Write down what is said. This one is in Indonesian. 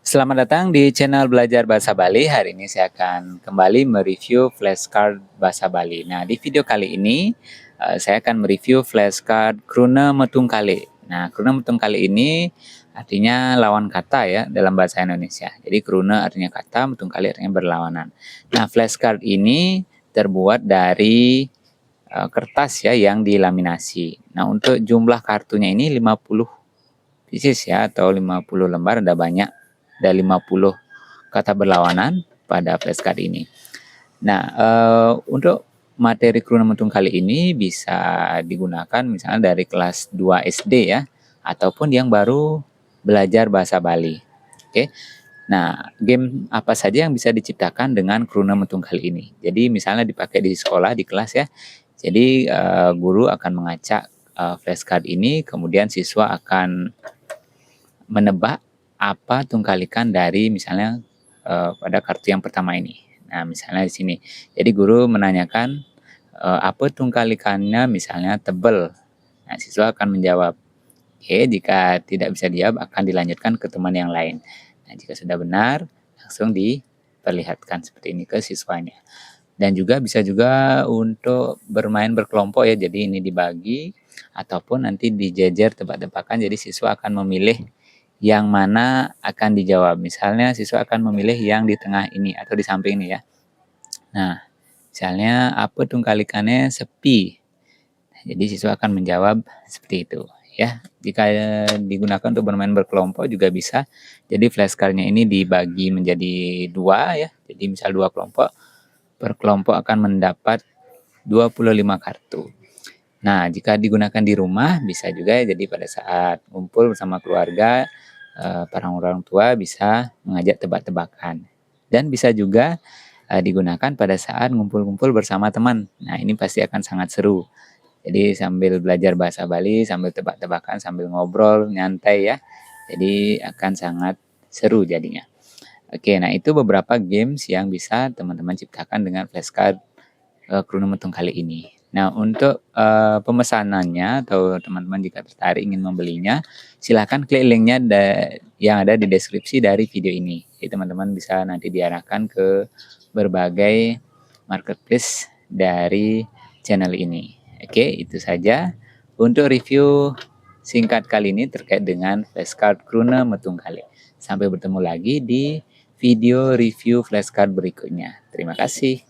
Selamat datang di channel Belajar Bahasa Bali. Hari ini saya akan kembali mereview flashcard Bahasa Bali. Nah, di video kali ini saya akan mereview flashcard Kruna Metungkali. Nah, Kruna Metungkali ini artinya lawan kata ya dalam bahasa Indonesia. Jadi Kruna artinya kata, Metungkali artinya berlawanan. Nah, flashcard ini terbuat dari kertas ya yang dilaminasi. Nah, untuk jumlah kartunya ini 50 pieces ya atau 50 lembar, ada banyak. Ada 50 kata berlawanan pada flashcard ini. Nah, untuk materi Kruna Mentung kali ini bisa digunakan misalnya dari kelas 2 SD ya, ataupun yang baru belajar bahasa Bali. Oke. Nah, game apa saja yang bisa diciptakan dengan Kruna Mentung kali ini? Jadi misalnya dipakai di sekolah, di kelas ya. Jadi guru akan mengacak flashcard ini, kemudian siswa akan menebak apa tungkalikan dari misalnya pada kartu yang pertama ini. Nah, misalnya di sini. Jadi guru menanyakan apa tungkalikannya misalnya tebel. Nah, siswa akan menjawab. Oke, jika tidak bisa dijawab akan dilanjutkan ke teman yang lain. Nah, jika sudah benar langsung diperlihatkan seperti ini ke siswanya. Dan juga bisa juga untuk bermain berkelompok ya. Jadi ini dibagi ataupun nanti dijejer tebak-tebakan. Jadi siswa akan memilih yang mana akan dijawab. Misalnya siswa akan memilih yang di tengah ini atau di samping ini ya. Nah, misalnya apa tungkalikannya sepi. Jadi siswa akan menjawab seperti itu ya. Jika digunakan untuk bermain berkelompok juga bisa. Jadi flashcardnya ini dibagi menjadi dua ya. Jadi misal dua kelompok, per kelompok akan mendapat 25 kartu. Nah, jika digunakan di rumah bisa juga ya, jadi pada saat ngumpul bersama keluarga, para orang tua bisa mengajak tebak-tebakan. Dan bisa juga digunakan pada saat ngumpul-ngumpul bersama teman. Nah, ini pasti akan sangat seru. Jadi sambil belajar bahasa Bali, sambil tebak-tebakan, sambil ngobrol, nyantai ya. Jadi akan sangat seru jadinya. Oke, nah itu beberapa games yang bisa teman-teman ciptakan dengan flashcard Kruna Mentung kali ini. Nah, untuk pemesanannya atau teman-teman jika tertarik ingin membelinya, silahkan klik linknya yang ada di deskripsi dari video ini. Jadi teman-teman bisa nanti diarahkan ke berbagai marketplace dari channel ini. Oke, itu saja untuk review singkat kali ini terkait dengan flashcard Kruna Mentung kali. Sampai bertemu lagi di video review flashcard berikutnya. Terima kasih.